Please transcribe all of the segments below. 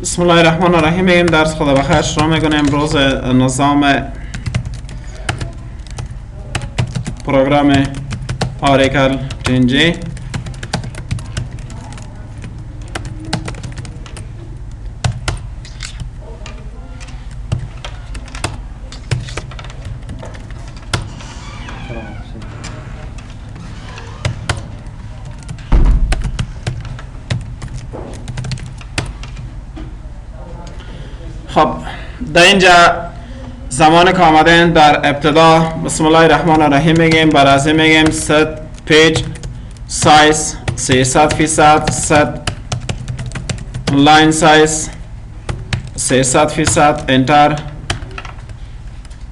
بسم الله الرحمن الرحیم. این درس خدا بخیر شروع میکنیم. امروز نظام پروگرام اوراکل تنجی خب در اینجا زمان که آمدن در ابتدا بسم الله الرحمن الرحیم میگیم، بر از این میگیم set page size 300%، set line size 300%، enter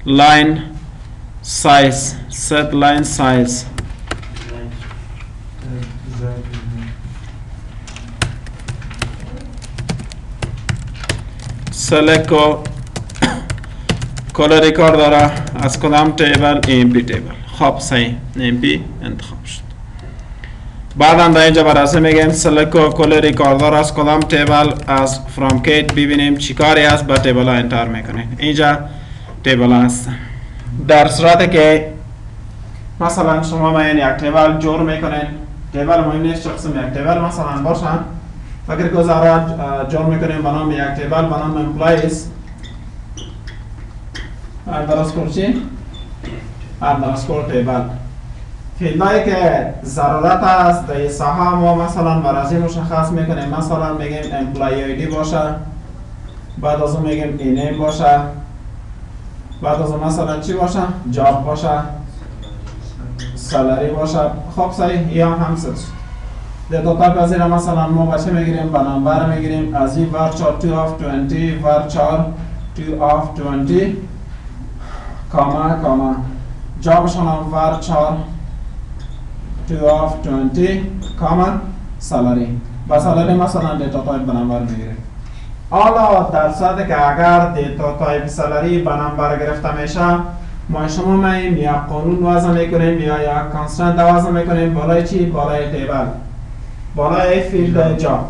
line size set line size select کلر ریکارد داره از کدام تیبل؟ MP تیبل. خب صحیح MP انتخاب شد. بعدا در اینجا برای میگیم select کلر ریکارد داره از کدام تیبل؟ از from kit. ببینیم چی کاری است با تیبل ها انتر میکنین. اینجا تیبل ها هست. در صورتی که مثلا شما ما یک تیبل جور میکنین، تیبل مهم نیست چه قسم یک تیبل مثلا باشن، اگر گذاره جور میکنیم به نام یک تیبل به نام امپلایز اندرسکور چی؟ اندرسکور تیبل. فیلدهایی که ضرورت است در این ساحه ما مثلا برای مشخص میکنیم. مثلا میگیم امپلای ایدی باشه، بعد از اون میگیم اینیم باشه، بعد از اون مثلا چی باشه؟ جاب باشه، سالری باشه. خب صحیح یا هم ست در دو تا پذیر مثلا ما باشه میگیریم به نمبر میگیریم از این ورچار 2 of 20 ورچار 2 of 20 کاما جابشان هم ورچار 2 of 20 کاما سالری. با سالری مثلا دیتا تایپ به نمبر میگیریم. حالا در صورتی که اگر دیتا تایپ سالری به نمبر گرفته میشه، ما شما میایم یا قانون وضع میکنیم یا یک کانسترنت وضع میکنیم بالای چی؟ بالای تیبل، بالای فیلد جاب.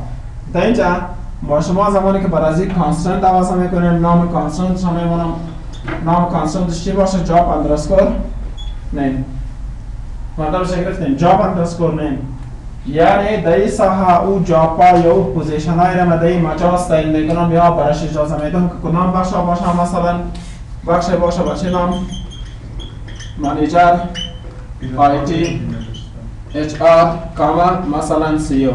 در اینجا ما شما زمانی که برای کانسترنت وضع میکنیم، نام کانسترنت شما میمونم نام کانسترنتش چی باشه؟ جاب اندرسکور نیم. مطلبش گرفتیم جاب اندرسکور نیم، یعنی در این ساحه او جاب ها یا او پوزیشن های را در این مجاز تعیین میکنم یا برایش اجازه میدم که کدام بخش باشه. مثلا بخش باشه باشه نام منیجر آیتی HR کاما مثلا CEO.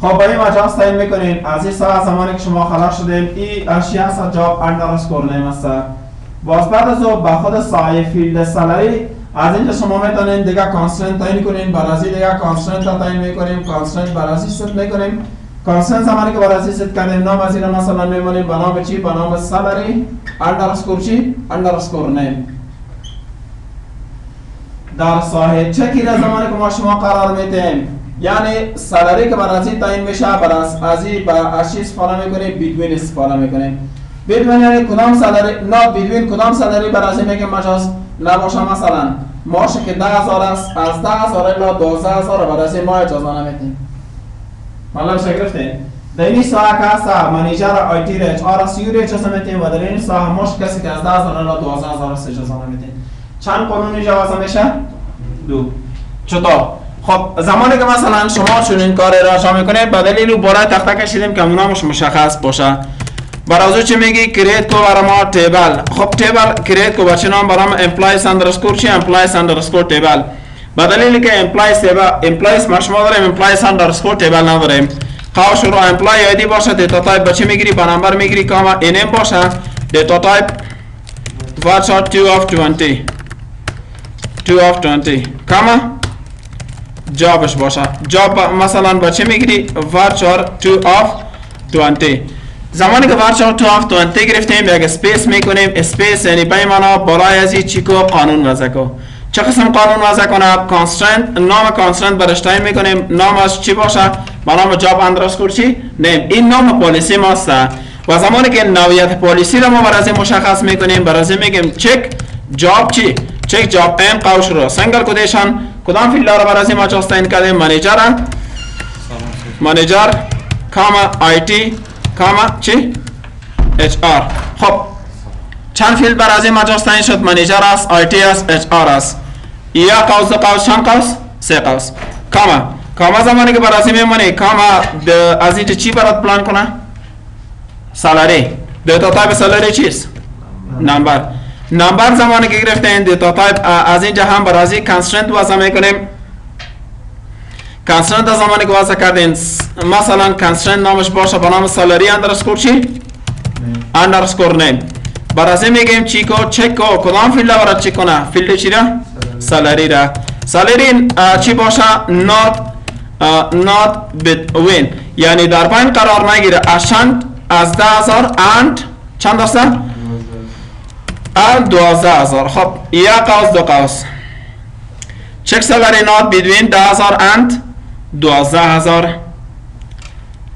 خب با این مجاز تعیین میکنین. از این ساعت زمانی که شما خلاص شدین این اشیاء هست جاب اندرسکور نیم است. باز بعد از او با خود سایه فیلد سالری از اینجا شما میتونین دیگه کانسترنت تعیین کنین. برای دیگه کانسترنت تعیین میکنیم، کانسترنت برای ست میکنیم. کانسترنت زمانی که برای ست کردیم نام از این مثلا میمونیم به نام چی؟ به نام سالری اندرسکور چی؟ اندرسکور نیم. در ساحه چکی را زمانی که ما شما قرار میدیم، یعنی سالری که برای تعیین میشه برای با اشی استفاده میکنیم، بیتوین استفاده میکنیم. بیتوین یعنی کدام سالری نه بیتوین کدام سالری برای میگیم مجاز نباشه. مثلا ماشه که 10,000 است، از 10,000 الی 12,000 برای ما اجازه نمیدیم. مطلب چه گرفتین؟ در این ساحه که هست منیجر آیتی را HR سیو را اجازه میدیم و در این ساحه ماش کسی که از 10,000 الی 12,000 است اجازه نمیدیم. چند قانون اجازه میشه؟ 2. چطور؟ خب زمانی که مثلا شما چنین کاری را انجام میکنید به دلیل بالای تخته کشیدیم که نامش مشخص باشه. برای چی میگی کریت کو برای ما تیبل. خب تیبل کریت کو بچه نام برام امپلایز اندرسکور چی؟ امپلایز اندرسکور تیبل. به دلیلی که امپلایز ما شما داریم امپلایز اندرسکور تیبل نداریم. خواهد شروع امپلای ایدی باشه، دیتا تایپ بچه میگیری با نمبر میگیری کاما اینیم باشه، دیتا تایپ ورچار 2 of 20 کاما جابش باشه. جاب مثلا بچه میگیری ورچار 2 of 20. زمانی که ورچار 2 of 20 گرفتیم یک اسپیس میکنیم. اسپیس یعنی بیمانا بالای ازی چی کو؟ قانون وضع کو. چه قسم قانون وضع کنه؟ کانسترنت. نام کانسترنت برش تعیین میکنیم. نامش چی باشه؟ با نام جاب اندرسکور چی؟ نیم. این نام پالیسی ماست و زمانی که نوعیت پالیسی را ما برای مشخص میکنیم برای میگیم چک جاب چی؟ چک جاب ام قوش رو سنگل کدام فیلد را برای ما جاست تعیین کردیم؟ منیجر کاما IT کاما چی HR. خب چند فیلد بر از این مجاز تعیین شد؟ منیجر است، IT است، HR است. یا قوس دو قوس چند قوس؟ سه قوس. کاما زمانی که بر از این میمونه کاما از اینجا چی برات پلان کنه؟ سالاری. دیتا تایپ سالاری چیست؟ نمبر زمانی که گرفتین دیتا تایپ از اینجا هم بر از این کانسترنت وضع میکنیم. کانسترنت زمانی که وضع کردین مثلا کانسترنت نامش باشه با نام سالاری اندرسکور چی؟ اندرسکور نیم. بر از این میگیم چک کو کدام فیلد برات چک کنه؟ فیلد چی را؟ سالاری را. سالاری چی باشه؟ not between یعنی در بین قرار نگیره از 10,000 and چند درصد؟ and 12,000. خب یا قوس دو قوس چک سالاری not between 10,000 and 12,000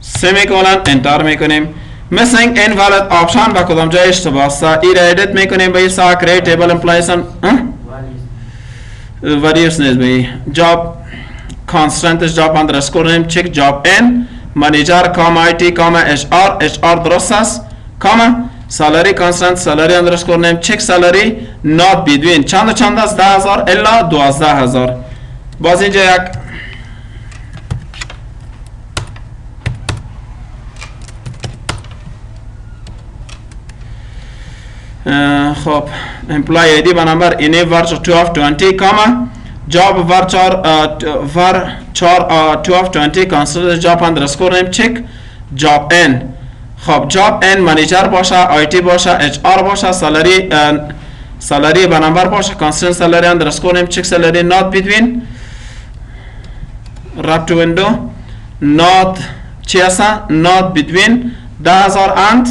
سمیکولن انتر میکنیم. missing invalid option با کدام جای اشتباه است این را ادیت میکنیم به ایسا create table employees values نیست به job constraint job underscore name check job in manager comma IT comma HR درست است comma salary constraint salary underscore name check salary not between چند است 10,000 الا 12,000. باز اینجا یک خب employee ID به نمبر اینه varchar 1220 comma job varchar 1220 consider job underscore name check job in. خب job in manager باشه IT باشه HR باشه salary به نمبر باشه consider salary underscore name check salary not between wrap to window not چی هست not between 10,000 and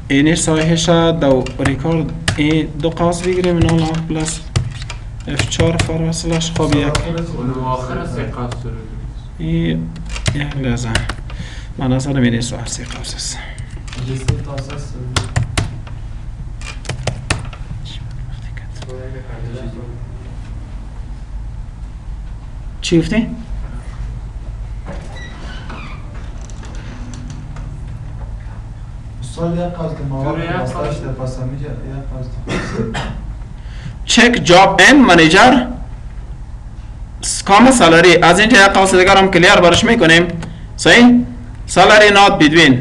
اینی صحیحش دو ریکارد این دو قوس بگیریم این آن پلس F4 فراسلش خب یک این یک لازم من نظر مینی سوار سی قوس است چی گفتی؟ check job in manager کام سالاری از اینجا یک قوس دیگر هم کلیر برش میکنیم صحیح salary not between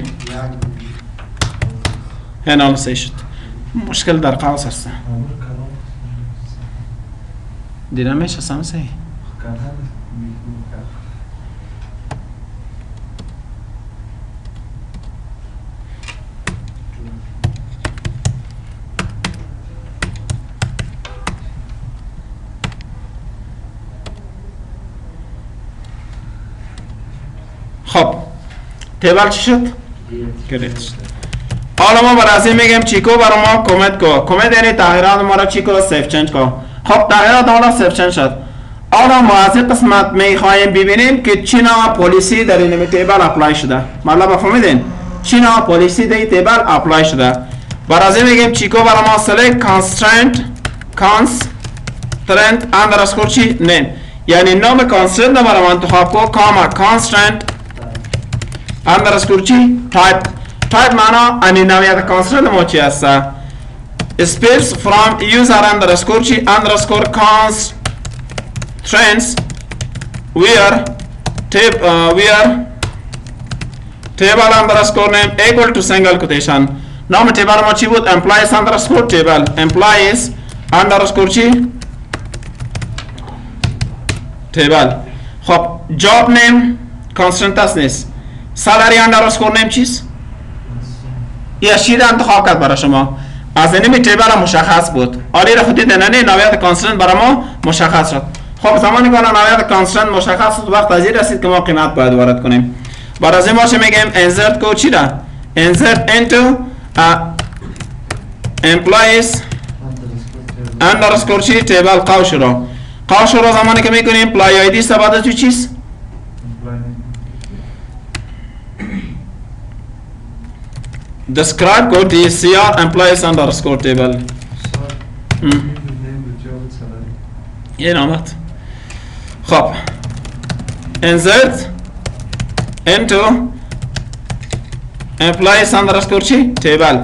هنال سیشت مشکل در قوس هست دیدم میشه سام صحیح خب تیبل چی شد؟ گریت شد. حالا ما برای میگیم چیکو برای ما کمیت یعنی تغییرات ما را چیکو سیف چنج کو. خب تغییرات حالا سیف چنج شد. حالا ما از این قسمت میخوایم ببینیم که چی نوع پالیسی در این تیبل اپلای شده. مطلب فهمیدین؟ چی نوع پالیسی در این تیبل اپلای شده. برای میگیم چیکو برای ما select constraint underscore چی name یعنی نام constraint برای ما انتخاب کو کاما constraint underscore چی type معنا انی نوعیت constraint ما چی هست space from user underscore چی underscore constraints where table underscore name equal to single quotation نام تیبل ما چی بود employees underscore table employees underscore چی table. خب job name constraint است نیست salary underscore name چیست یه شید انتخاب کرد برای شما از اینمی تیبل مشخص بود آلی را خودی دننی نوعیت constraint برای ما مشخص شد. خب زمانی که نوعیت constraint مشخص شد وقت از این رسید که ما قیمت باید وارد کنیم برای از این ما چه میگیم insert کو چی را insert into employees underscore چی table قوش را زمانی که میکنیم employee ID سباده تو چیز describe code DCR employees underscore table این آمد. خب insert into employees underscore چی؟ table.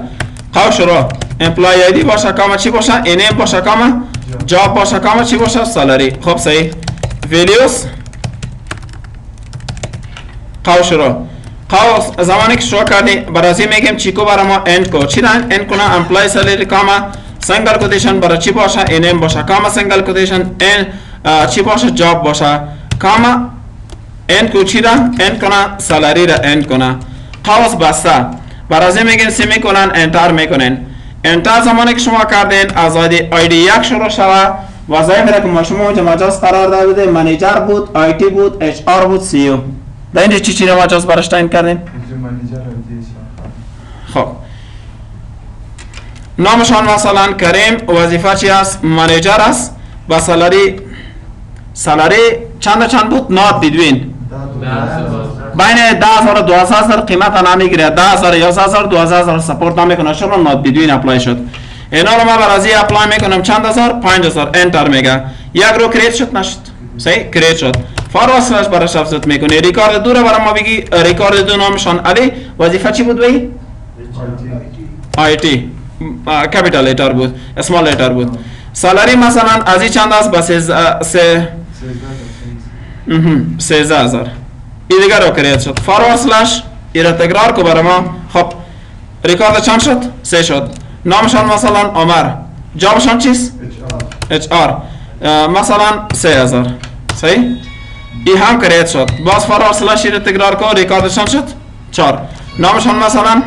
خب شروع employee ID باشه کاما چی باشه؟ name باشه کاما job باشه کاما چی باشه؟ salary. خب صحیح. values خب شروع خب زمانی که شروع کردی برای میگیم چیکو برای ما end کو چی دارن end کنه employee salary کاما single quotation برای چی باشه name باشه کاما single quotation چی باشه job باشه کاما end کو چی دارن end کنه salary را end کنه خواست بسته برای میگیم سیمی کنن انتر میکنن انتر زمانی که شما کردین از آیدی یک شروع شوه وظایف را که ما شما اونجا مجاز قرار داده منیجر بود آیتی بود اچ آر بود سی او در اینجا چی را مجاز برش تعیین کردین؟ خب نامشان مثلا کریم وظیفه چی است؟ منیجر است و سالاری چند بود؟ نات بیدوین بین 10,000 و 12,000 قیمت نمیگیره 10,000 11,000 12,000 سپورت نمیکنه شما نات بیدوین اپلای شد اینا رو ما برای اپلای میکنم چند هزار 5,000 انتر میگه یک رو کریت شد نشد صحیح کریت شد فارورد سلش براش افزود میکنه ریکارد دو رو برای ما بگی ریکارد دو نامشان علی وظیفه چی بود بی آیتی کپیتال لیتر بود اسمال لیتر بود سالاری مثلا از این چند است بس 13,000 این دیگر رو کریت شد فارورد سلش این را تکرار کو برای ما خب ریکارد چند شد 3 شد نامشان مثلا عمر جابشان چیست اچ آر مثلا 3,000 صحیح این هم کریت شد باز فارورد سلش این را تکرار کو ریکارد چند شد 4 نامشان مثلا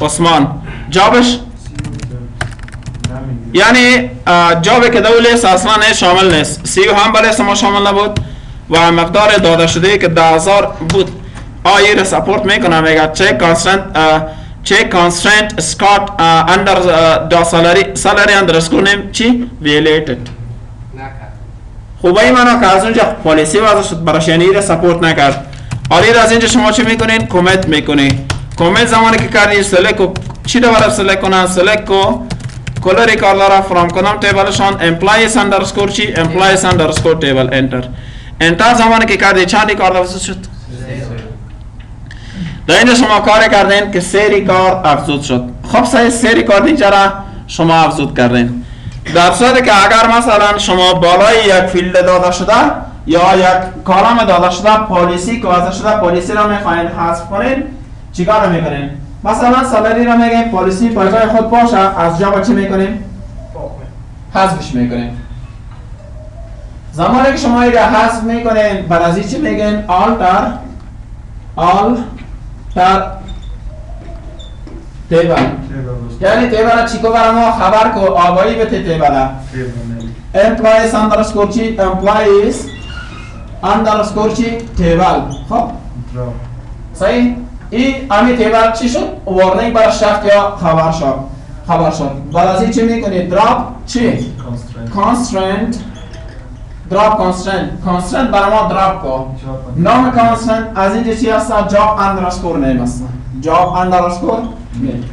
عثمان جابش یعنی جابی که دوله اصلا شامل نیست سیو هم بله ما شامل نبود و مقدار داده شده که 10,000 بود آیه را سپورت میکنه میگه check constraint Scott under the salary underscore name چی violated خوبه مانا که از اونجا پالیسی وضع شد براش یعنی را سپورت نکرد آلی را از اینجا شما چی میکنین کمیت میکنین کمیت زمانی که کردی سلک کو چی رو برای سلک کنن سلک کو کل ریکارد را فرام کنم تیبلشان employees underscore چی employees underscore table enter انتر زمانی که کردی چند ریکارد افزود شد در اینجا شما کار کردین که 3 ریکارد افزود شد خب سه ریکارد اینجا را شما افزود کردین در صورتی که اگر مثلا شما بالای یک فیلد داده شده یا یک کالم داده شده پالیسی که وضع شده پالیسی را میخواین حذف کنین چیکار میکنین مثلا سالری را میگیم پالیسی پای خود باشه از جا چی میکنیم حذفش میکنیم زمانی که شما این را حذف میکنین بعد از چی میگن alter table یعنی تیبل چیکو برای ما خبر کو آگاهی بده تیبل employees underscore چی employees underscore چی تیبل خب صحیح این امی تیبل چی شد وارنینگ برای شفت یا خبر شد بعد از این چی میکنی دراپ چی constraint برای ما دراپ کو نام constraint از اینجا چی هست job underscore name هست job underscore name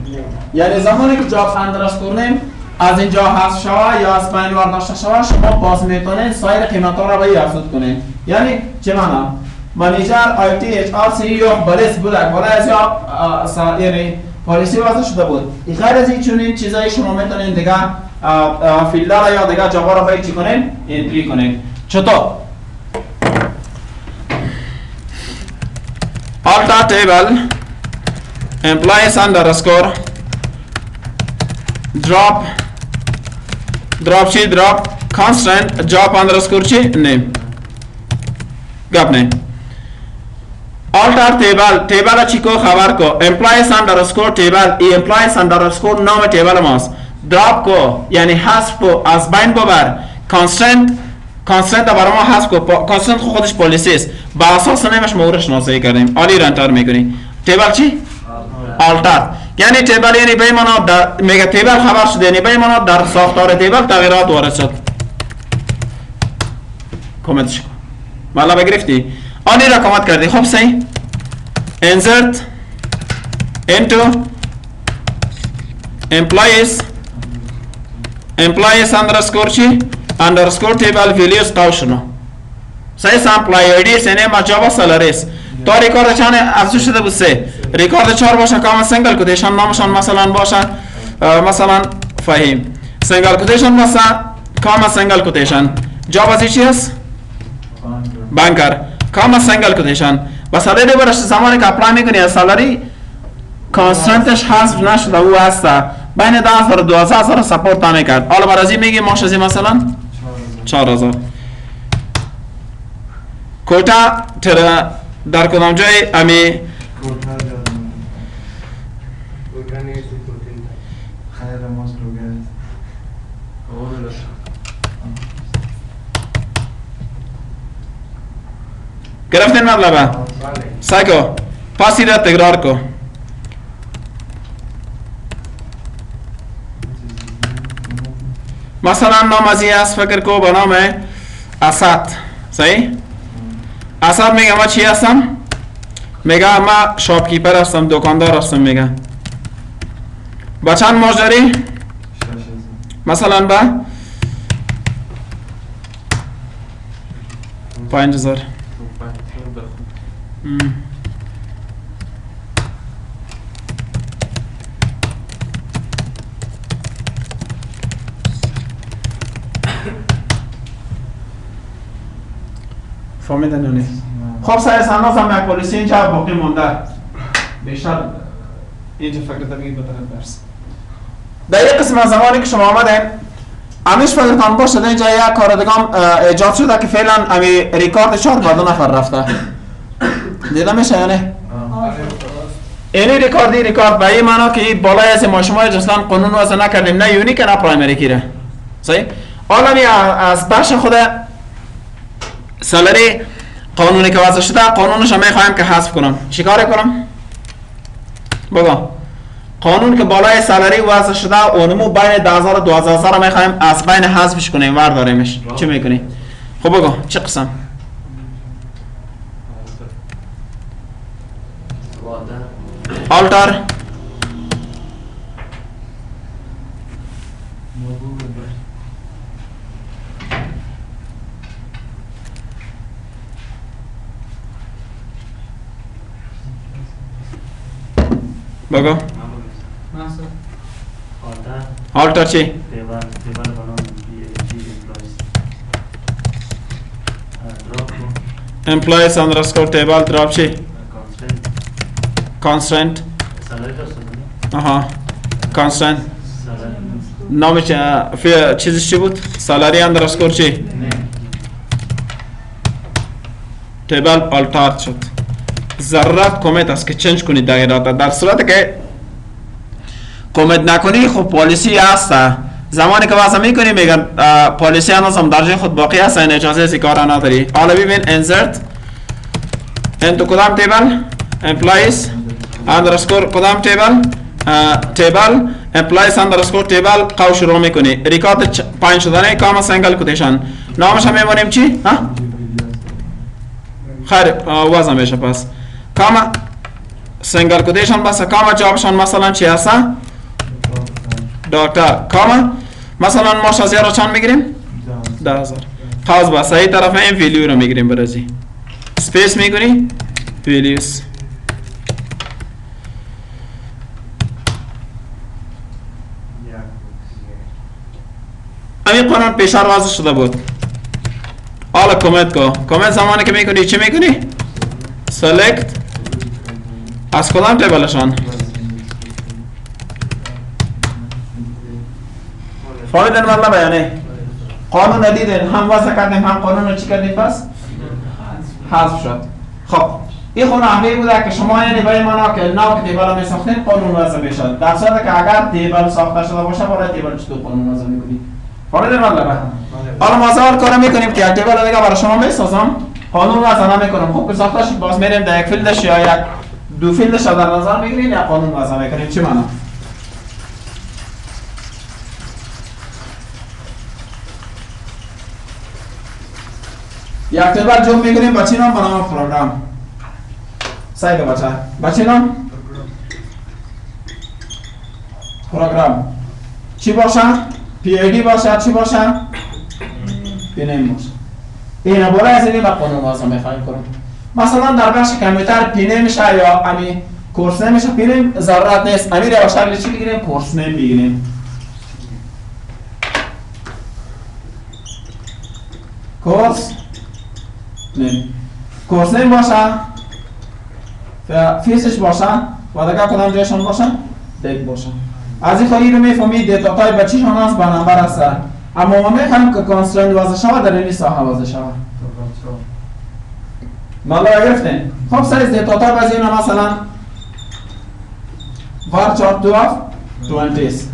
یعنی زمانی که job underscore name از اینجا حذف شوه یا از پایین برداشته شوه شما باز میتونین سایر قیمت ها را به این افزود کنین یعنی چه معنا منیجر آی تی اچ آر سی یا بلیس بوده بالای از یا یعنی پالیسی وضع شده بود غیر از این چنین چیزایی شما میتونین دیگه فیلدر یا دیگه جاوا را باید چی کنین انتری کنین چطور alter table employees underscore drop چی drop constant job underscore چی name گپ نه alter table چی کو خبر کو employees underscore table ای employees underscore نام table ماست drop کو یعنی حذف کو از بین ببر constant برای ما حذف کو constant خودش پالیسی است با اساس نامش ما رو شناسایی کردیم آلی را انتر میکنی table چی alter یعنی تیبل یعنی به معنا در میگه تیبل خبر شده یعنی به معنا در ساختار تیبل تغییرات وارد شد کامنتش کن مطلب گرفتی آنی را کامنت کردی خب صحیح insert into employees underscore چی underscore table values قوشنو سه سامپلای ایدی سنه ما جاوا سالاریس تو ریکورد چند افزایش شده بود سه ریکورد 4 باشه کاما سنگل کوتیشن نامشان مثلا باشه مثلا فهیم سنگل کوتیشن باشه کاما سنگل کوتیشن جاب از چی است بانکر کاما سنگل کوتیشن بس سالری برش زمانی که اپلای میکنی سالری کانستنتش حذف نشده او هست بین 10,000 و 12,000 سپورت نمیکرد حالا برای میگی ماش از مثلا 4,000 کوتا در کدام جای امی گرفتین مطلبه سعی کو پاسی را تکرار کو مثلا نام ازی است فکر کو به نام اسد صحیح اسد میگه ما چی هستم میگه ما شاپکیپر هستم دکاندار هستم میگه با چند ماش داری مثلا با 5,000 فهمیدن یا نیست؟ خب سعی سنداز هم یک پالیسی اینجا باقی مونده بیشتر اینجا فکرتا بگید به طرف درس در یک قسم از زمانی که شما آمدین همیش فکرتان باشد اینجا یک کار دیگم ایجاد شده که فعلا همی ریکارد 4 با 2 نفر رفته دیده میشه یا نه؟ اینی ریکارد به این معنا که بالای از ما شما اصلا قانون وضع نکردیم نه یونیک نه پرایمری کیره صحیح؟ حالا می از بخش خود سالری قانونی که وضع شده قانونش هم میخوایم که حذف کنم چیکار کنم؟ بگو قانون که بالای سالری وضع شده اونمو بین 10,000 و 12,000 میخوایم از بین حذفش کنیم ورداریمش چی میکنی؟ خب بگو چه قسم؟ alter بگو alter چی؟ employees underscore table drop چی؟ constraint آها constraint نامش چیزش چی بود؟ salary underscore چی؟ table alter شد ضرورت کمیت است که چنج کنید در صورت که کمیت نکنی خب پالیسی هست زمانی که واسه میکنی میگن پالیسی هم در جای خود باقی هست این اجازه از کار نداری حالا ببین insert into کدام تیبل employees underscore کدام تیبل employees underscore تیبل قو شروع میکنی ریکارد پایین شدنه کاما سنگل کوتیشن نامش هم میمونیم چی؟ خیر وضع میشه پس کاما سنگل کوتیشن بس کاما جوابشان مثلا چی هست؟ دکتر کاما مثلا ما شازیه رو چند میگیریم؟ 10,000 خواست با صحیح طرف این ویلیو رو میگیریم برازی سپیس میکنی؟ ویلیوز همین قانون پیشار وضع شده بود حالا کمیت کو کمیت زمانی که میکنی چی میکنی؟ سلکت از کدام تیبلشان؟ فایدن مطلب یعنی قانون ندیدن هم وضع کردیم هم قانون رو چی کردیم پس؟ حذف شد خب این خونه احوی بوده که شما یعنی باید مانا که ناو که تیبل رو میساختین قانون وضع بشد در صورت که اگر تیبل ساخته شده باشه برای تیبل چطور قانون وضع میکنی؟ فایدن مطلبه حالا ما سوال کار میکنیم که یک تیبل دیگه برای شما میسازم قانون وضع نمیکنم خب که ساخته شد باز میریم در یک فیلدش یا یک دو فیلدش رو در نظر میگیریم یا قانون وضع میکنیم چی معنا؟ یک تیبل جو میگیریم با چی نام بنام پروگرام سعی بچه با چی نام؟ پروگرام چی باشه؟ PID باشه چی باشه؟ پینیم باشه. این بالا از این قانون واسه میخوایم کنیم. مثلا در بخش کامپیوتر پینه میشه یا امی کورس نیم میشه پینیم ضرورت نیست. امی رو شکل چی بگیریم؟ کورس نیم بگیریم. کورس نیم. کورس نیم باشه. فیسش باشه. و دیگه کدام جایشان باشه؟ دیت باشه. از این خواهی رو میفهمید دیتا تایپ به چیشان هست به نمبر هست. اما ما میخوایم که کانسترنت وضع شود در این ساحه وضع شود. مالا گرفتین؟ خب سایز دیتا تایپ از این مثلا varchar 12 20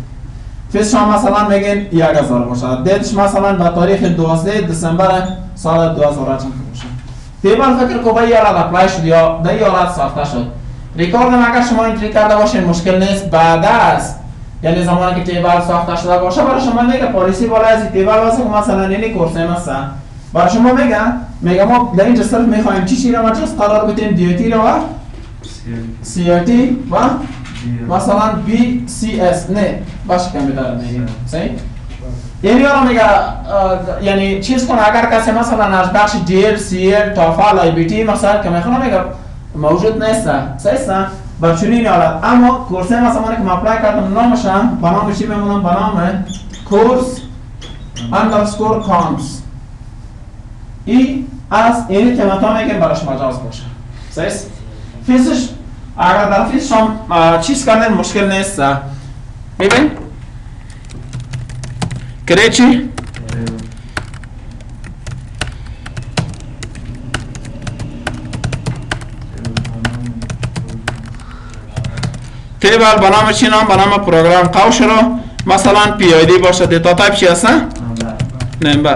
فیس شما مثلا میگین 1000 باشه. دیتش مثلا به تاریخ 12 دسامبر سال 2000 باشه. تیبل فکر کو به یارا اپلای شد یا در یارا ساخته شد. ریکورد اگر شما انتری کرده باشین مشکل نیست. بعد از یعنی زمانی که تیبل ساخته شده باشه برای شما میگه پالیسی بالا از تیبل واسه که مثلا اینی کورس نمیسته برای شما میگه ما در اینجا صرف میخوایم چی را مجلس قرار بدیم دیوتی رو و سیاتی و مثلا BCS نه باشه کامپیوتر میگیم صحیح یعنی را میگه یعنی چیز کنه اگر کسی مثلا از بخش DL CL TOEFL IBT مثلا که میخوام میگه موجود نیست صحیح با چنین حالت اما کورس مثلا که ما اپلای کردم نامش با نام چی میمونم با نام کورس اندرسکور کامس ای از این که متا میگیم براش مجاز باشه صحیح فیزش اگر در فیز شما چیز کردن مشکل نیست ببین کرده چی؟ تیبل بنام چی نام؟ بنام پروگرام قوش رو مثلا پی آی دی باشه دیتا تایپ چی هسته؟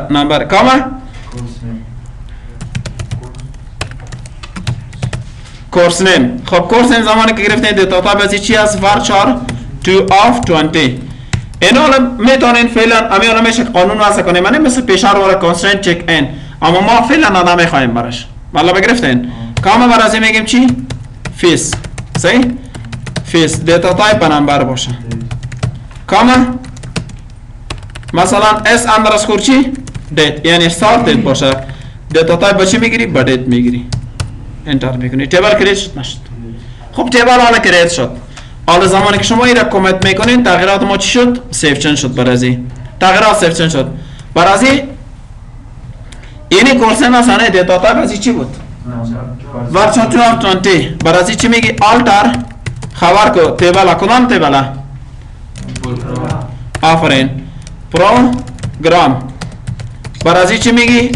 نمبر کامه؟ کورس نیم خب کورس نیم زمانی که گرفتین دیتا تایپ از چی هست؟ varchar 2 of 20 اینا میتونین فعلا امیانا میشه قانون واسه کنیم من مثل پیشار ولا کانسترنت چک این اما ما فعلا نمیخوایم براش والا بگرفتین کامه برای میگیم چی؟ فیس صحیح؟ فیس دیتا تایپ نمبر باشه کامه مثلا اس اندرسکور چی دیت یعنی استارت دیت باشه دیتا تایپ با چی میگیری با دیت میگیری انتر میکنی تیبل کریت شد نشد خب تیبل حالا کریت شد حالا زمانی که شما این را کمیت میکنین تغییرات ما چی شد سیف چن شد برازی تغییرات سیف چن شد برازی اینی کورس مثلا دیتا تایپ از چی بود varchar 2 of 20 برازی چی میگی آلتر خبر کو تیبل کدام تیبل آفرین پروگرام برازی چی میگی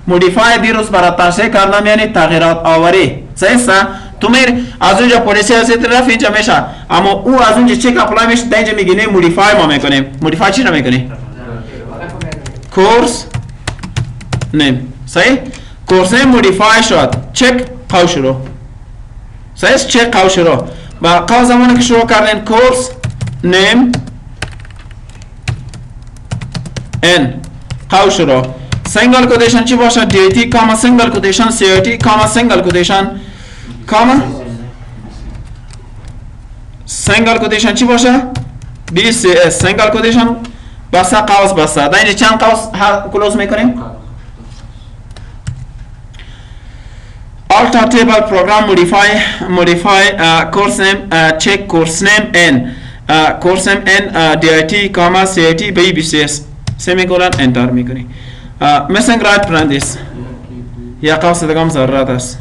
مودیفای دیروز برای تشریح کردم یعنی تغییرات آوری صحیح است تو میر از اونجا پلیسی هستید رفت اینجا میشه اما او از اونجا چک اپلای میشه در اینجا میگینه مودیفای ما میکنیم مودیفای چی نمیکنی کورس نیم صحیح کورس نیم مودیفای شد چک قو شروع صحیح چک قو شروع و قو زمانی که شروع کردین کورس نیم ان قو شروع single quotation چی باشه DT کاما single quotation CRT کاما single quotation کاما single quotation چی باشه BCS single quotation بسته قوس بسته در اینجا چند قوس کلوز میکنیم alter table program modify course name check course name n course name n DIT کاما CRT BCS semicolon enter میکنی missing right parenthesis یا قوس دیگه هم ضرورت است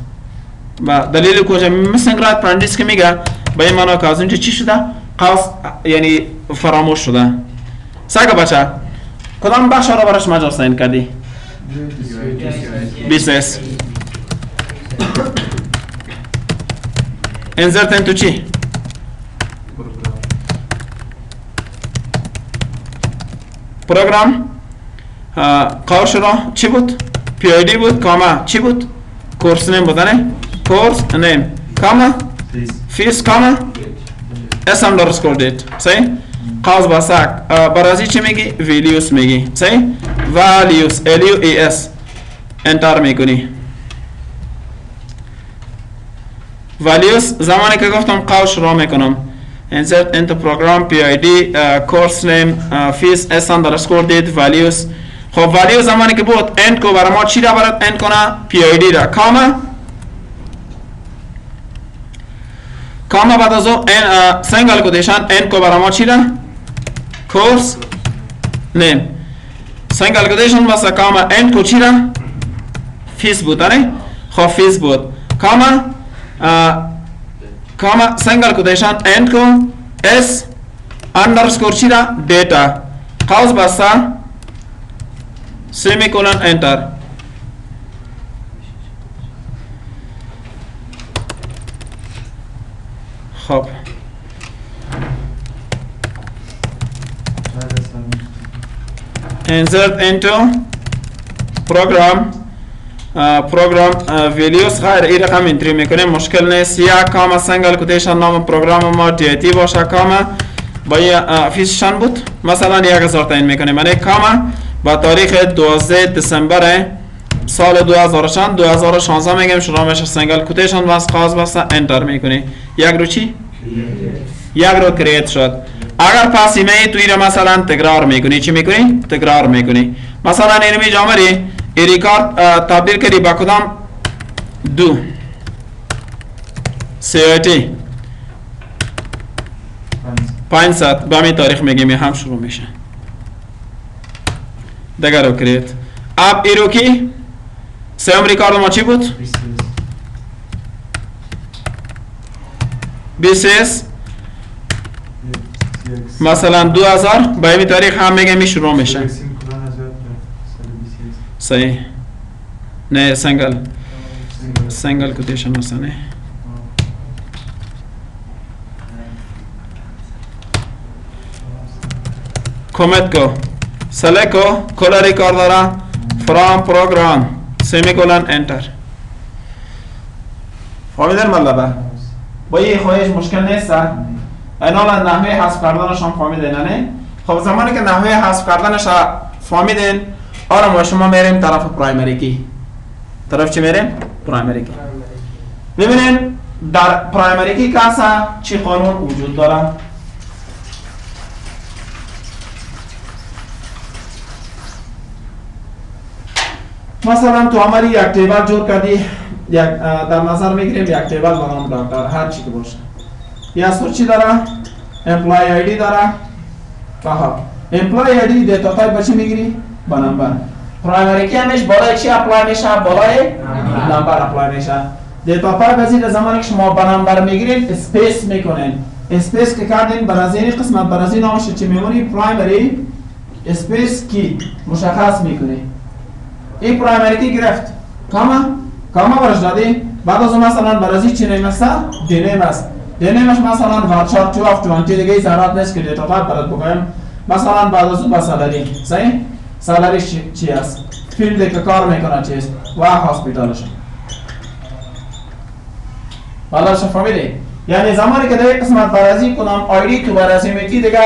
و دلیل کجا missing right parenthesis که میگه به این معنی که از اونجا چی شده قوس یعنی فراموش شده ساگه بچه کدام بخش را براش مجاز تعیین کردی BCS insert into چی پروگرام قوش را چی بود؟ PID بود کاما چی بود؟ کورس نیم بودنه کورس نیم کاما فیس کاما اس اندرسکور دیت صحیح؟ قوس بسک برازی چی میگی؟ ویلیوس میگی صحیح؟ ویلیوس LUES انتر میکنی ویلیوس زمانی که گفتم قوش را میکنم insert into program PID course name fees s underscore date values خب ولیو زمانی که بود اند کو برای ما چی را برات اند کنه؟ پی آی دی را کاما بعد از او سنگل کوتیشن اند کو برای ما چی را؟ کورس نیم سنگل کوتیشن واسه کاما اند کو چی را؟ فیس بود نه؟ خب فیس بود کاما سنگل کوتیشن اند کو اس اندرسکور چی را؟ دیتا قوس بسته semicolon enter خب insert into program values غیر این رقم انتری میکنیم مشکل نیست یا کاما سنگل کوتیشن نام پروگرام ما تی باشه کاما با یه فیسشن بود مثلا 1000 تعیین میکنیم یعنی کاما با تاریخ 12 دسامبر سال 2016 میگیم شروع میشه سنگل کوتیشن واس خاص بسته انتر میکنی یک رو چی؟ یک رو کریت شد اگر پس ایمیل توی رو مثلا تکرار میکنی چی میکنی؟ تکرار میکنی مثلا اینمی جامری ای ریکارد تبدیل کردی با کدام دو سیویتی 500 با می تاریخ میگیم هم شروع میشه دیگر رو کریت اب ایرو کی سوم ریکارد ما چی بود؟ 26 مثلا 2000 با این تاریخ هم میگه می شروع میشه صحیح نه سنگل کوتیشن مثلا نه کامنت کو سلیکت کو کلا ریکارد دارا فرام پروگرام سمیکولن انتر فهمیدن مطلبه با یه خواهش مشکل نیست اینا نحوه حذف کردنش هم فهمیدین نه خب زمانی که نحوه حذف کردنش فهمیدین آره ما شما میریم طرف پرایمری کی طرف چی میریم پرایمری کی ببینین در پرایمری کی کاسا چی قانون وجود داره مثلا تو हमारी یک टेबल जोड़ کردی یک در نظر میگیریم یک टेबल با نام دکتر هر چی که باشه یا سوچی داره امپلای آیدی داره فها امپلای آیدی دیتا تایپ بچی میگیری با نمبر پرایمری کی همش بالای چی اپلای میشه بالای نمبر اپلای میشه دیتا تایپ از این زمانی که شما با نمبر میگیرین اسپیس میکنین اسپیس که کردین برای این قسمت برای این نامش چی میمونی پرایمری اسپیس کی مشخص میکنی این پرایمری کی گرفت کاما برش دادی بعد از مثلا برای چی نیم است دینیم است دینیمش مثلا ورچار 12 20 دیگه ضرورت نیست که دیتا تایپ برات بگم مثلا بعد از اون با سالاری صحیح سالاری چی است فیلد که کار میکنه چیست و هاسپیتالش والا فهمیدی یعنی زمانی که در قسمت برازی کنم آیدی تو برازی میتی دیگه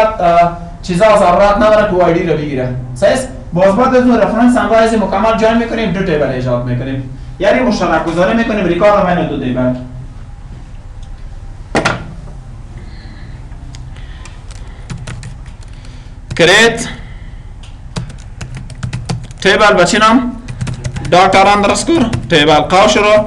چیزا ضرورت نداره که آیدی رو بگیره صحیح باز بعد از اون رفرنس انواعی مکمل جوین میکنیم دو تیبل ایجاد میکنیم یعنی مشترک گذاری میکنیم ریکارد بین دو تیبل create table بچی نام دکتر اندرسکور table قوش رو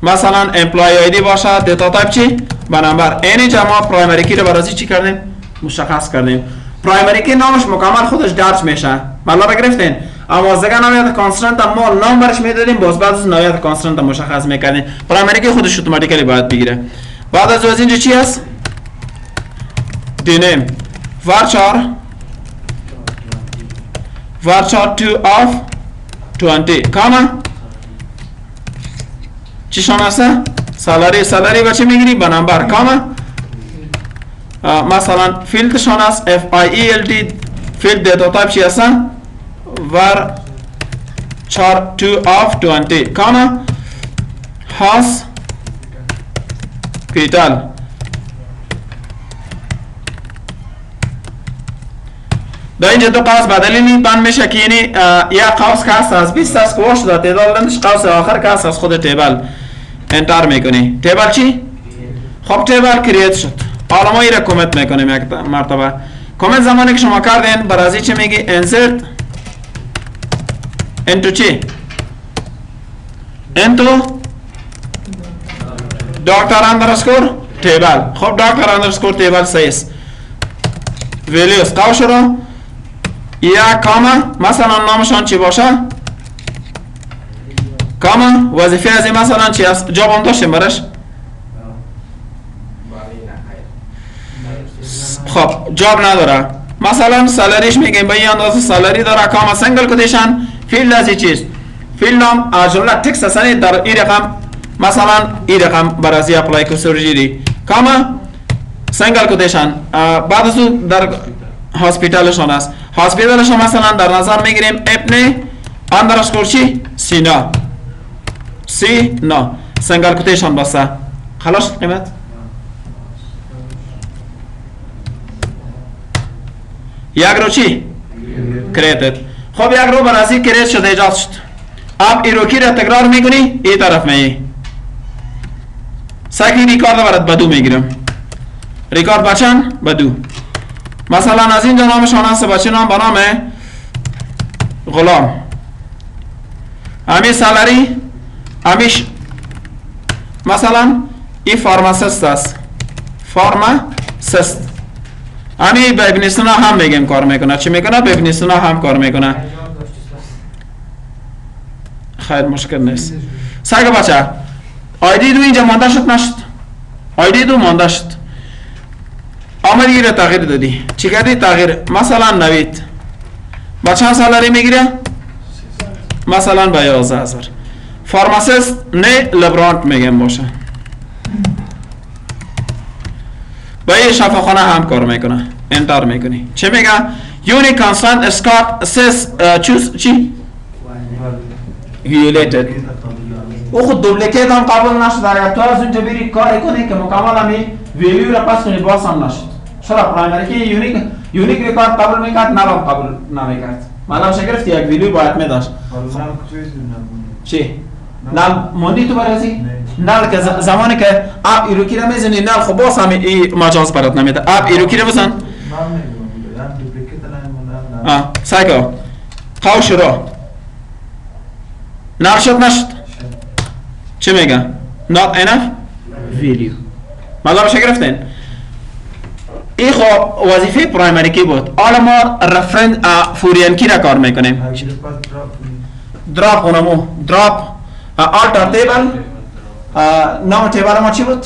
مثلا employee ID باشه دیتا تایپ چی؟ با نمبر اینی جمع پرایمری کی رو برازی چی کردیم؟ مشخص کردیم پرایمری کی نامش مکمل خودش درج میشه مطلب گرفتین اما از دیگه نوعیت کانسترنت ما نام برش میدادیم باز بعد از نوعیت کانسترنت مشخص میکردیم پرایمری کی خودش اتوماتیکلی باید بگیره بعد از اینجا چی هست؟ دینیم varchar 2 of 20 کاما چی شامسته؟ سالاری بچه میگیری با نمبر کاما مثلا فیلد شان است FIELD فیلد دیتا تایپ چی هست؟ varchar 2 of 20 کاما hospital دا اینجا دو قوس بدلی بند میشه که یعنی یک قوس که هست از 20 از کوش دا تعداد لندش قوس آخر که هست از خود تیبل انتر میکنی تیبل چی؟ خب تیبل کریت شد حالا ما ایره کامنت میکنیم یک مرتبه کامنت زمانی که شما کردین برازی چی میگی انسرت into چی؟ into doctor underscore table. خب doctor underscore table سیست values قوش رو یا کاما مثلا نامشان چی باشه؟ کاما وظیفه از این مثلا چی است؟ جاب هم داشتیم برش؟ خب جاب نداره مثلا سالریش میگیم به این اندازه سالری داره کاما سنگل کوتیشن فیلد از این چیز فیلد هم جمله تکست هستنی در این رقم مثلا این رقم برازی اپلای کو سرجری کاما سنگل کوتیشن بعد از اون در هاسپیتالشون است هاسپیتالشون مثلا در نظر میگیریم ابن اندرسکور چی؟ سینا سینا سنگل کوتیشن بسته خلاص قیمت یک رو چی؟ کریتد خب یک رو برازی کریت شده ایجاد شد اب ای رو کی را تکرار میکنی ای طرف می ساکی ریکارد برات بدو میگیرم ریکارد بچن بدو مثلا از اینجا نامشان هست بچه نام به نام غلام امی سالری امیش مثلا ای فارماسیست است فارماسیست امی به ابن سینا هم میگیم کار میکنه چی میکنه به ابن سینا هم کار میکنه خیر مشکل نیست ساگه بچه آیدی دو اینجا مانده شد نشد آیدی دو مانده شد آمدی گیره تغییر دادی چی کردی تغییر مثلا نوید با چند سالری میگیره مثلا با 11,000 فارماسیست نه لبرانت میگیم باشه با یه شفاخانه هم کار میکنه انتر میکنی چه میگه یونی کانستانت اسکات سیس چوز چی ویولیتد او خود دوبلیکیت هم قبول نشد اگر تو از اونجا بری کاری کنی که مکمل همی ویلیو را پس کنی باز هم نشد چرا پرایمری که یونیک ریکارد قبول میکرد نلام قبول نمیکرد معلوم شگرفتی یک ویلیو باید میداشت چی؟ نل موندی تو برازی؟ نل که زمانی که آپ ایروکی را میزنی نل خب باز هم ای مجاز برات نمیده آپ ایروکی را بزن سایکو خوش رو نل شد نشد چه میگه؟ not enough video معلوم شگرفتین ای خب وظیفه پرایمری کی بود حالا ما رفرنس فورین کی را کار میکنیم دراپ اونمو دراپ آلتر تیبل نام تیبل ما چی بود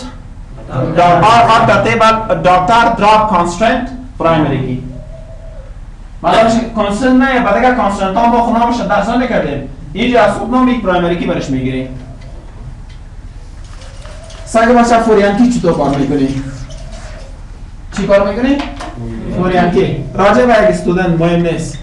آلتر تیبل دکتر دراپ کانسترنت پرایمری کی معلوم کانسترنت نه بعد اگر کانسترنت هم با خونامش درسان نکردیم اینجا از خود نام یک پرایمری کی برش میگیریم ساگه بچه فورین کی چطور کار میکنی چی کار میکنی؟ فورین کی راجع به یک استودنت مهم نیست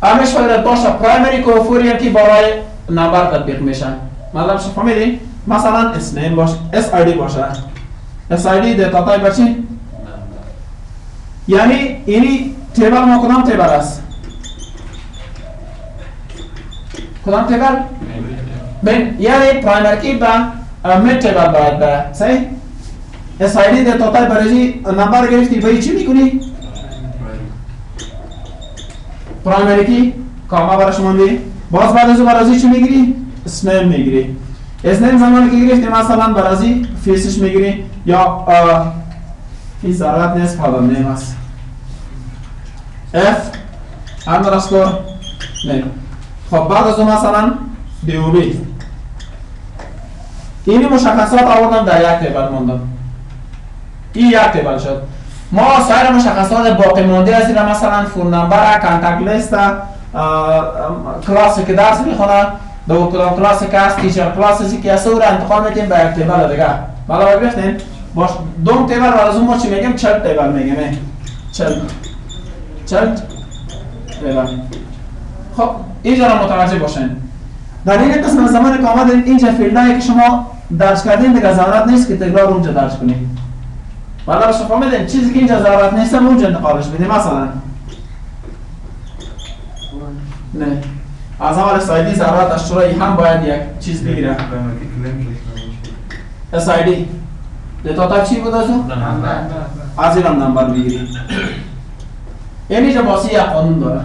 همیش فقط باشه پرایمری که فورین کی برای نمبر تطبیق میشن مطلب شو فهمیدی؟ مثلا اس نیم باشه اس آی دی باشه اس آی دی دیتا تایپ بچی؟ یعنی اینی تیبل ما کدام تیبل است؟ کدام تیبل؟ یعنی پرایمری کی با مید تیبل باید بره صحیح؟ اس آی دی دیتا تایپ برای نمبر گرفتی باید چی میکنی؟ پرایمری کی کاما برش ماندی باز بعد از اون برازی چی میگیری؟ اسنیم میگیری اسنیم زمانی که گرفتی مثلا برازی فیسش میگیری یا فیس ضرورت نیست حالا نیم است اف اندرسکور نیم خب بعد از اون مثلا دیوبی اینی مشخصات آوردم در یک تیبل موندم این یک تیبل شد ما سایر مشخصات باقی مونده از این مثلا فون نمبر کانتاکت لیست کلاسی که درس میخونه دو کدام کلاسی که هست تیچر کلاسیسی که هست او را انتقال میتیم به یک تیبل دیگه بالا بگرفتین باش دوم تیبل و از اون ما چی میگیم چلت تیبل میگیم چلت تیبل خب اینجا را متوجه باشین در این قسم زمان که آمدین اینجا فیلدهایی که شما درج کردین دیگه ضرورت نیست که تکرار اونجا درج کنید والا شما فهمیدین چیزی که اینجا ضرورت نیست اونجا انتقالش بدیم مثلا نه از اول سایدی ضرورت اشترایی هم باید یک چیز بگیره سایدی دیتا تایپ چی بود از این هم نمبر بگیری این اینجا باسی یک قانون داره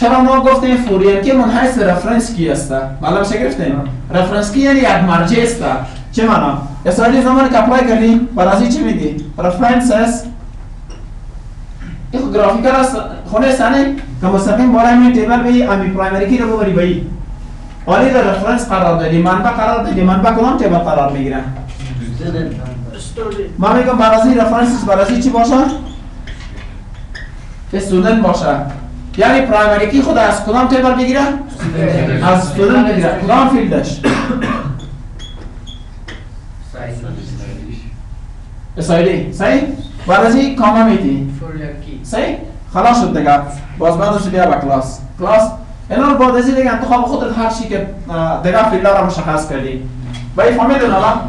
چرا ما گفتیم فوریر کی منحصر رفرنس کی است؟ معلوم شد گفتیم رفرنس کی یعنی یک مرجع است. چه معنا؟ اسرائیلی زمانی که اپلای کردی برای چی میگی؟ رفرنس است. این گرافیکال است خونه سنه که مستقیم بالای می تیبل به امی پرایمری کی رو ببری به آنی در رفرنس قرار دادی، منبع قرار دادی، منبع کدام تیبل قرار میگیره؟ ما میگم برای رفرنس برای چی باشه؟ استودنت باشه. یعنی پرایمری کی خود از کدام تیبل بگیره؟ از استودنت بگیره. کدام فیلدش؟ اسرائیلی. صحیح؟ برای کاما میتی؟ صحیح؟ خلاص شد دیگه. باز بعد از بیا با کلاس اینا رو بعد از دیگه انتخاب خودت هر چی که دیگه فیلدر رو مشخص کردی. باید فهمیدون الان؟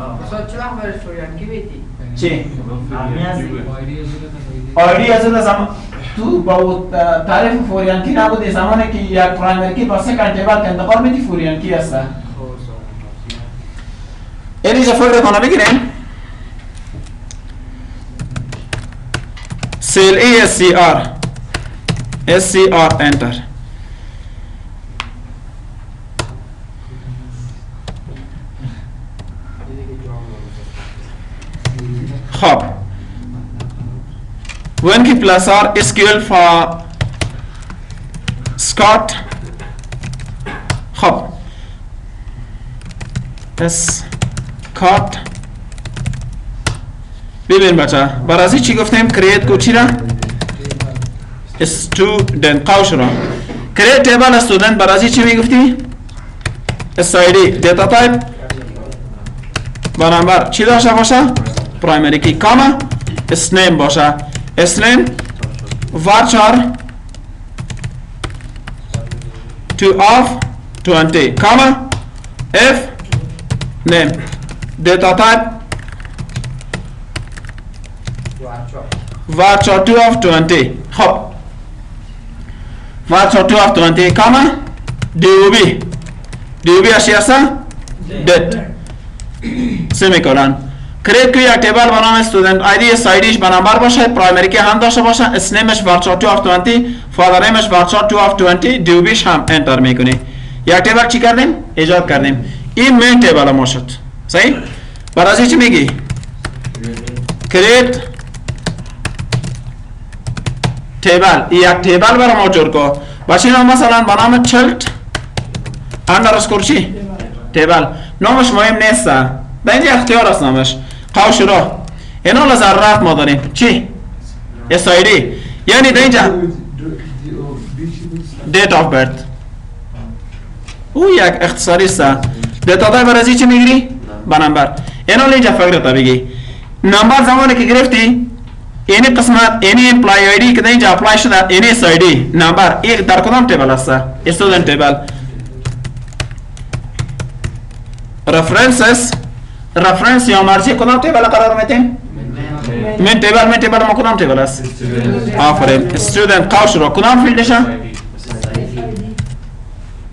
چه وقت برای فوریانکی بیتی؟ چی؟ آیدی از اون زمان تو با تعریف فوریانکی نبودی زمانی که یک پرایمری کی با سکند تیبل که انتقال میدی فوریانکی هست. اینی جا فکر کنه بگیریم سیل ای SCR انتر. خب when की plus R SQL for Scott خب Scott ببین بچه برای چی گفتیم create کو چی را student قوش را create table student برای چی میگفتی SID data type برابر چی داشته باشه primary key کاما اسنیم باشه اسنیم varchar 2 of 20 کاما if name data type varchar 2 of 20 خب varchar 2 of 20 کاما dub اشی هسته dead سمیکولن کریت که یک تیبل بنام استودنت آیدی سایدیش بنابر باشه پرایمری که هم داشته باشه اسنیمش varchar 2 of 20 فادرنیمش varchar 2 of 20 دیوبیش هم انتر میکنی یک تیبل چی کردیم ایجاد کردیم این مین تیبل ما شد صحیح برای چی میگی کریت تیبل یک تیبل برای ما جور کو باشه مثلا بنام چلت اندرسکور چی تیبل نامش مهم نیست در اینجا اختیار است نامش قوش را اینا لذرات ما داریم چی؟ SID یعنی در اینجا date of birth او یک اختصاری است data type برای چی میگیری؟ با نمبر اینا اینجا فقرت بگی نمبر زمانی که گرفتی اینی قسمت اینی امپلای آیدی که در اینجا اپلای شده اینی SID نمبر یک در کدام تیبل است؟ استودنت تیبل reference یا مرجع کدام تیبل قرار میتیم؟ من تیبل ما کدام تیبل است؟ آفرین student قوش رو کدام فیلدشه؟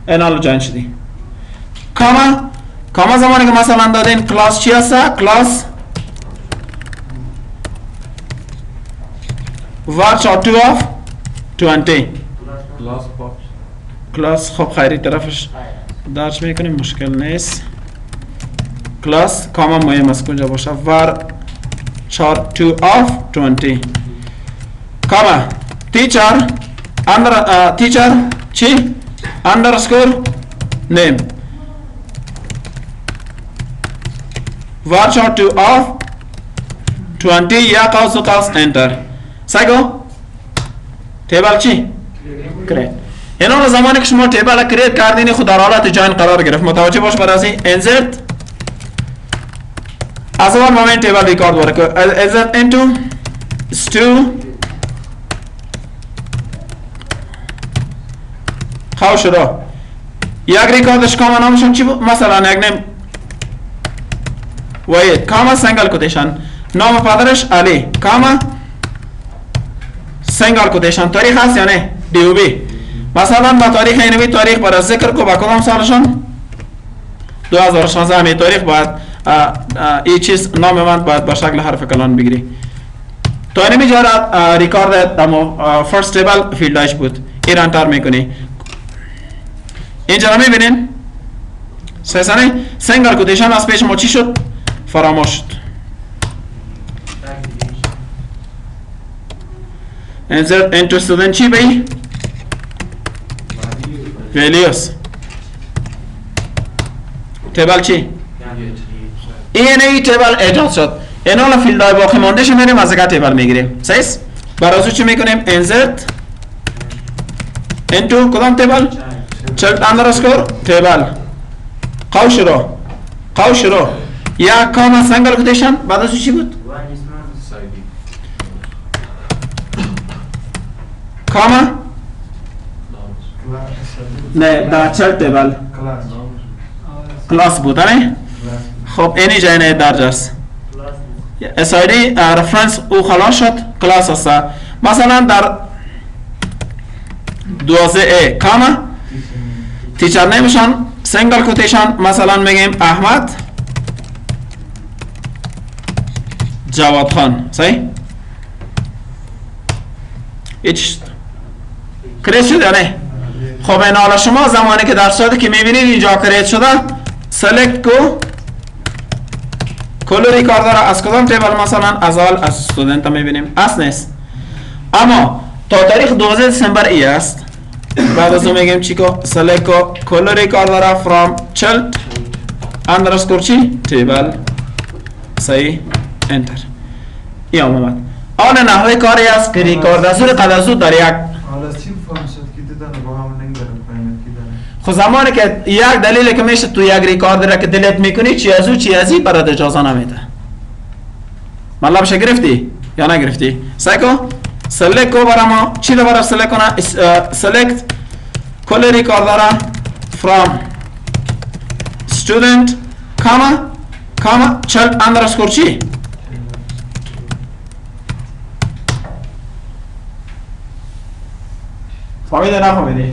اینا رو جان شدی کاما زمانی که مثلا دادین کلاس چی هست؟ کلاس varchar 2 of 20 کلاس خب خیری طرفش درج میکنیم مشکل نیست کلاس کاما مهم است کنجا باشه varchar 2 of 20 کاما teacher چی underscore name varchar 2 of 20 یا قوس enter سایگو تیبل چی کرید اینا رو زمانی که شما تیبل کرید کردین خود در حالت جاین قرار گرفت متوجه باش برای insert از اول ما این تیبل ریکارد وارد insert into خوش رو یک ریکاردش کاما نامشون چی بود؟ مثلا یک نیم وید کاما سنگل کوتیشن نام پدرش علی کاما سنگل کوتیشن تاریخ هست یا نه؟ دیوبی مثلا با تاریخ اینوی تاریخ برای ذکر کو با کدام سالشون؟ 2016 می تاریخ باید این چیز نام من باید با شکل حرف کلان بگیری تو اینمی جارت ریکارد فرست تیبل فیلدش بود این انتر میکنی. اینجا رو میبینین سه سنگل کوتیشن از پیش ما چی شد؟ فراموش شد. insert into student چی بی؟ values تیبل چی؟ این تیبل ایجاد شد. این حالا فیلد های باقی مانده شو میریم از اگه تیبل میگیریم. صحیح؟ برای چی میکنیم؟ insert into کدام تیبل؟ child underscore تیبل قوش رو یا کاما سنگل کوتیشن بعد از چی بود؟ کاما نه در child تیبل کلاس بود نه؟ خب اینی جای نه درجه است. اسایدی رفرنس او خلاص شد کلاس است. مثلا در 12A کاما تیچر نیمشان سنگل کوتیشن مثلا میگیم احمد جواد خان. صحیح؟ هیچ کریت شده نه؟ خب این حالا شما زمانی که در صورتی که میبینید اینجا کریت شده سلکت کو کلوری کار داره از کدام تیبل مثلا از حال از استودنت میبینیم اصل نیست. اما تا تاریخ 12 دسامبر ای است. بعد از اون میگیم چی کو سلکت کو کلوری کار داره فرام child underscore چی تیبل. صحیح انتر. یا اومد آن نحوه کاری است که ریکارد از قد از داره یک خب زمانی که یک دلیل که میشه تو یک ریکارد را که دیلیت میکنی چی از او چی ازی برات اجازه نمیده. مطلب شه گرفتی یا نگرفتی؟ سعی کو سلکت کو برای ما چی رو برای سلکت کنه؟ سلکت کل ریکارد را from student کاما child underscore چی؟ فهمیده نفهمیده؟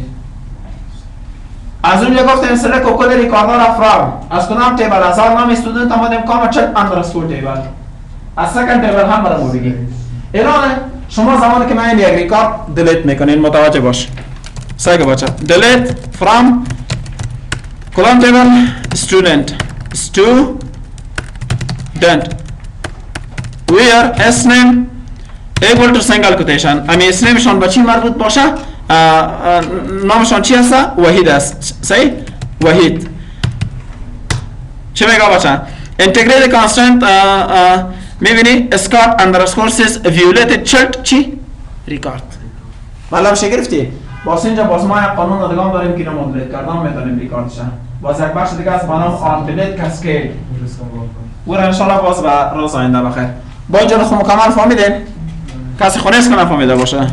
از اونجا گفتیم سلکت کل ریکارد را from از کدام تیبل از نام استودنت آمدیم کاما child underscore تیبل از سکند تیبل هم برای ما بگیم. ایرانه شما زمانی که من یک ریکارد دیلیت میکنین متوجه باش. سعی بچه delete from کدام تیبل student where s name equal to single quotation. امی اس نیمشان با چی مربوط باشه؟ نامشان چی هست؟ وحید است. صحیح؟ وحید. چه میگه بچه؟ integrate constant میبینی Scott underscore says violated child چی؟ ریکارد. مطلب چه گرفتی؟ باز اینجا باز ما یک قانون دیگه هم داریم که اینو مدلیت کردن میتونیم ریکاردش. باز یک بخش دیگه از بنام آنتیلیت کاسکید. و ان شاء الله باز به روز آینده بخیر. با اینجا خود مکمل فهمیدین؟ کسی خونیست که نفهمیده باشه؟